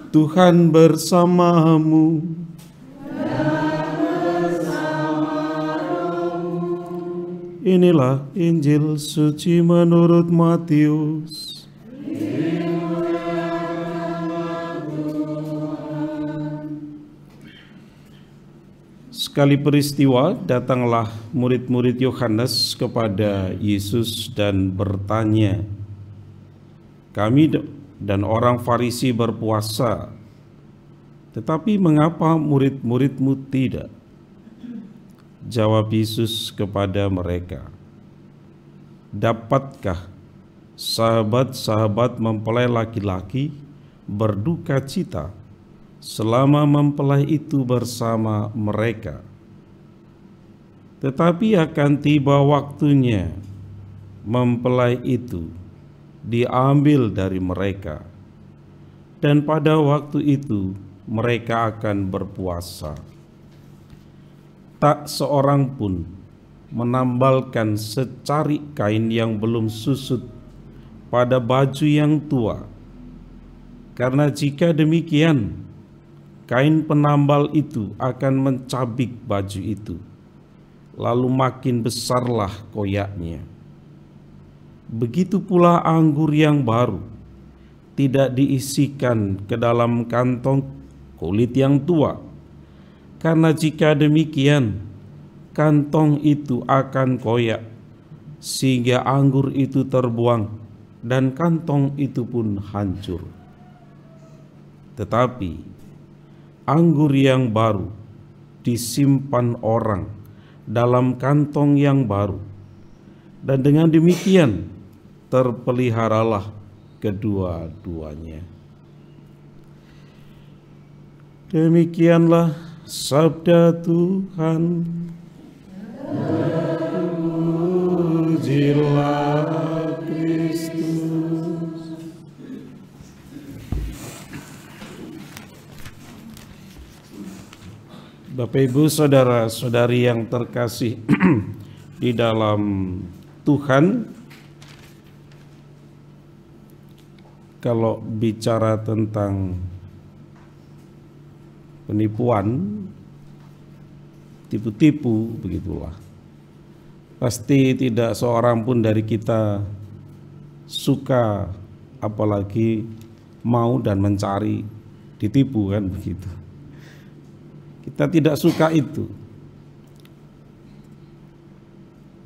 Tuhan bersamamu. Inilah Injil suci menurut Matius. Sekali peristiwa, datanglah murid-murid Yohanes kepada Yesus dan bertanya, "Kami dan orang Farisi berpuasa, tetapi mengapa murid-muridmu tidak?" Jawab Yesus kepada mereka, "Dapatkah sahabat-sahabat mempelai laki-laki berduka cita selama mempelai itu bersama mereka? Tetapi akan tiba waktunya mempelai itu diambil dari mereka, dan pada waktu itu mereka akan berpuasa. Tak seorang pun menambalkan secari kain yang belum susut pada baju yang tua, karena jika demikian kain penambal itu akan mencabik baju itu, lalu makin besarlah koyaknya. Begitu pula anggur yang baru tidak diisikan ke dalam kantong kulit yang tua, karena jika demikian kantong itu akan koyak, sehingga anggur itu terbuang dan kantong itu pun hancur. Tetapi anggur yang baru disimpan orang dalam kantong yang baru, dan dengan demikian terpeliharalah kedua-duanya." Demikianlah sabda Tuhan. Terpujilah Kristus. Bapak Ibu saudara-saudari yang terkasih di dalam Tuhan, kalau bicara tentang penipuan, tipu-tipu, begitulah, pasti tidak seorang pun dari kita suka, apalagi mau dan mencari ditipu, kan begitu. Kita tidak suka itu.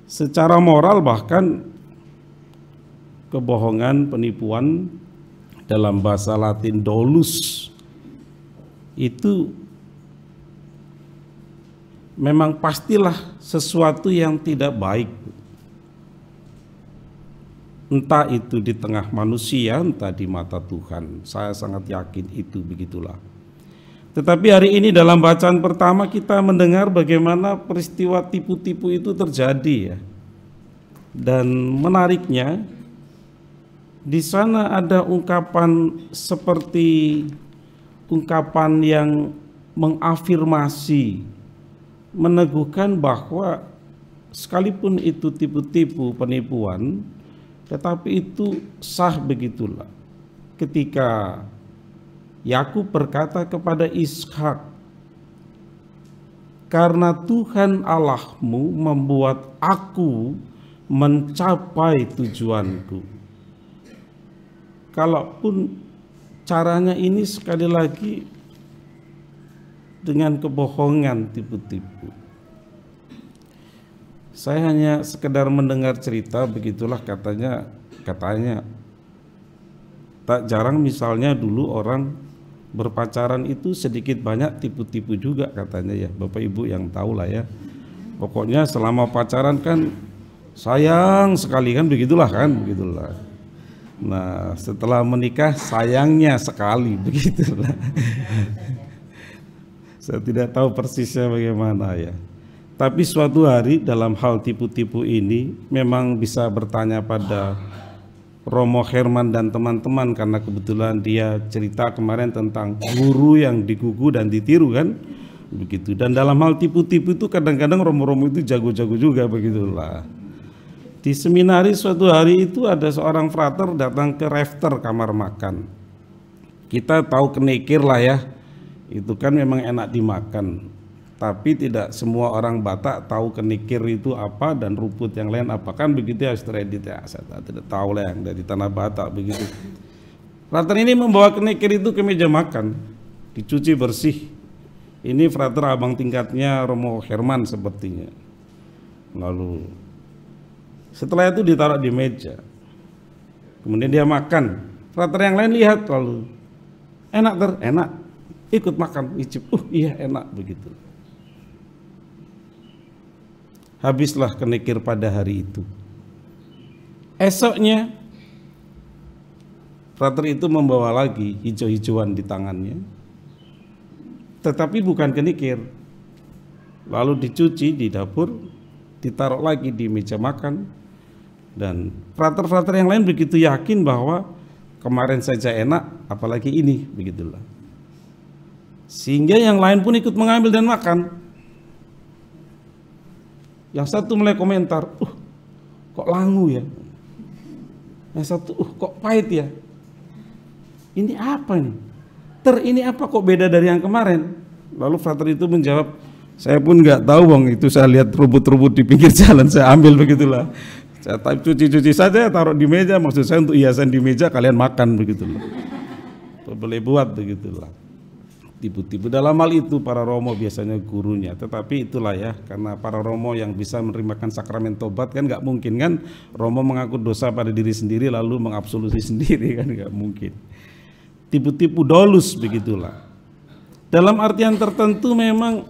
Secara moral bahkan kebohongan, penipuan, dalam bahasa Latin dolus, itu memang pastilah sesuatu yang tidak baik. Entah itu di tengah manusia, entah di mata Tuhan. Saya sangat yakin itu begitulah. Tetapi hari ini dalam bacaan pertama kita mendengar bagaimana peristiwa tipu-tipu itu terjadi, ya. Dan menariknya di sana ada ungkapan seperti ungkapan yang mengafirmasi, meneguhkan bahwa sekalipun itu tipu-tipu, penipuan, tetapi itu sah begitulah. Ketika Yakub berkata kepada Ishak, "Karena Tuhan Allahmu membuat aku mencapai tujuanku." Kalaupun caranya ini sekali lagi dengan kebohongan, tipu-tipu. Saya hanya sekedar mendengar cerita begitulah, katanya tak jarang misalnya dulu orang berpacaran itu sedikit banyak tipu-tipu juga katanya, ya. Bapak Ibu yang tahu lah, ya. Pokoknya selama pacaran kan sayang sekali, kan begitulah, begitulah. Nah, setelah menikah sayangnya sekali, begitulah. Saya tidak tahu persisnya bagaimana, ya. Tapi suatu hari dalam hal tipu-tipu ini memang bisa bertanya pada Romo Herman dan teman-teman, karena kebetulan dia cerita kemarin tentang guru yang digugu dan ditiru, kan begitu. Dan dalam hal tipu-tipu itu kadang-kadang Romo-Romo itu jago-jago juga, begitulah. Di seminari suatu hari itu ada seorang frater datang ke rafter kamar makan. Kita tahu kenikir lah ya, itu kan memang enak dimakan. Tapi tidak semua orang Batak tahu kenikir itu apa dan rumput yang lain apa, kan begitu ya Ustaz Edit ya. Saya tidak tahu lah yang dari tanah Batak begitu. Frater ini membawa kenikir itu ke meja makan, dicuci bersih. Ini frater abang tingkatnya Romo Herman sepertinya. Lalu setelah itu ditaruh di meja. Kemudian dia makan. Frater yang lain lihat lalu, enak enak, ikut makan, icip, iya enak begitu. Habislah kenikir pada hari itu. Esoknya frater itu membawa lagi hijau-hijauan di tangannya, tetapi bukan kenikir. Lalu dicuci di dapur, ditaruh lagi di meja makan, dan frater-frater yang lain begitu yakin bahwa kemarin saja enak, apalagi ini, begitulah. Sehingga yang lain pun ikut mengambil dan makan. Yang satu mulai komentar, kok langu ya. Yang satu, kok pahit ya. Ini apa nih? Ini apa kok beda dari yang kemarin? Lalu frater itu menjawab, saya pun nggak tahu bang, itu saya lihat rumput-rumput di pinggir jalan, saya ambil begitulah. Saya cuci-cuci saja, taruh di meja, maksud saya untuk hiasan di meja, kalian makan begitulah. Boleh buat begitulah. Tipu-tipu. Dalam hal itu para romo biasanya gurunya, tetapi itulah ya, karena para romo yang bisa menerimakan sakramen tobat kan nggak mungkin kan romo mengaku dosa pada diri sendiri lalu mengabsolusi sendiri, kan nggak mungkin. Tipu-tipu dolus begitulah. Dalam artian tertentu memang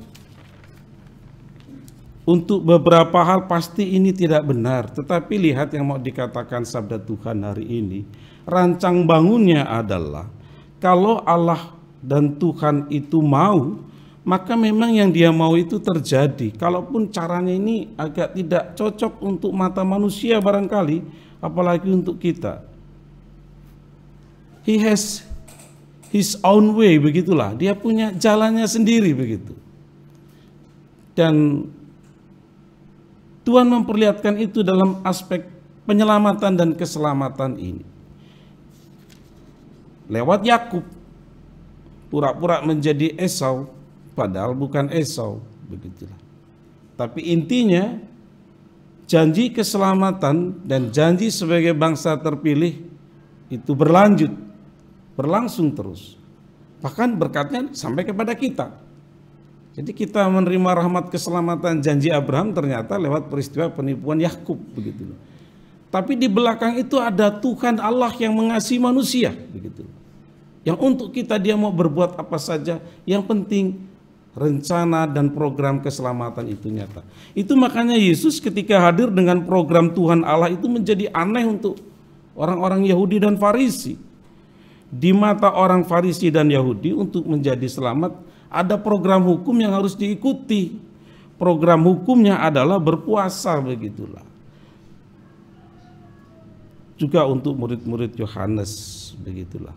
untuk beberapa hal pasti ini tidak benar, tetapi lihat yang mau dikatakan sabda Tuhan hari ini, rancang bangunnya adalah kalau Allah dan Tuhan itu mau, maka memang yang dia mau itu terjadi. Kalaupun caranya ini agak tidak cocok untuk mata manusia barangkali, apalagi untuk kita. He has his own way, begitulah. Dia punya jalannya sendiri begitu. Dan Tuhan memperlihatkan itu dalam aspek penyelamatan dan keselamatan ini. Lewat Yakub, pura-pura menjadi Esau, padahal bukan Esau, begitulah. Tapi intinya janji keselamatan dan janji sebagai bangsa terpilih itu berlanjut, berlangsung terus. Bahkan berkatnya sampai kepada kita. Jadi kita menerima rahmat keselamatan janji Abraham ternyata lewat peristiwa penipuan Yakub, begitu. Tapi di belakang itu ada Tuhan Allah yang mengasihi manusia, begitu. Yang untuk kita dia mau berbuat apa saja, yang penting rencana dan program keselamatan itu nyata. Itu makanya Yesus ketika hadir dengan program Tuhan Allah itu menjadi aneh untuk orang-orang Yahudi dan Farisi. Di mata orang Farisi dan Yahudi untuk menjadi selamat ada program hukum yang harus diikuti. Program hukumnya adalah berpuasa, begitulah. Juga untuk murid-murid Yohanes, begitulah.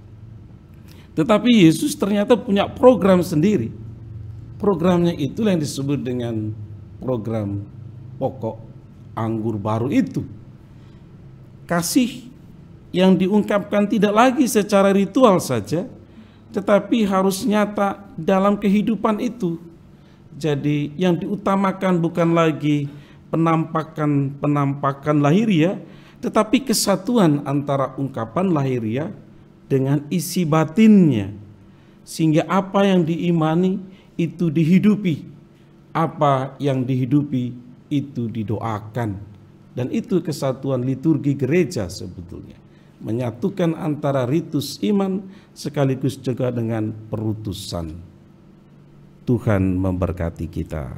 Tetapi Yesus ternyata punya program sendiri. Programnya itulah yang disebut dengan program pokok anggur baru itu. Kasih yang diungkapkan tidak lagi secara ritual saja, tetapi harus nyata dalam kehidupan itu. Jadi yang diutamakan bukan lagi penampakan lahiriah, tetapi kesatuan antara ungkapan lahiriah dengan isi batinnya, sehingga apa yang diimani itu dihidupi, apa yang dihidupi itu didoakan. Dan itu kesatuan liturgi gereja sebetulnya, menyatukan antara ritus iman sekaligus juga dengan perutusan. Tuhan memberkati kita.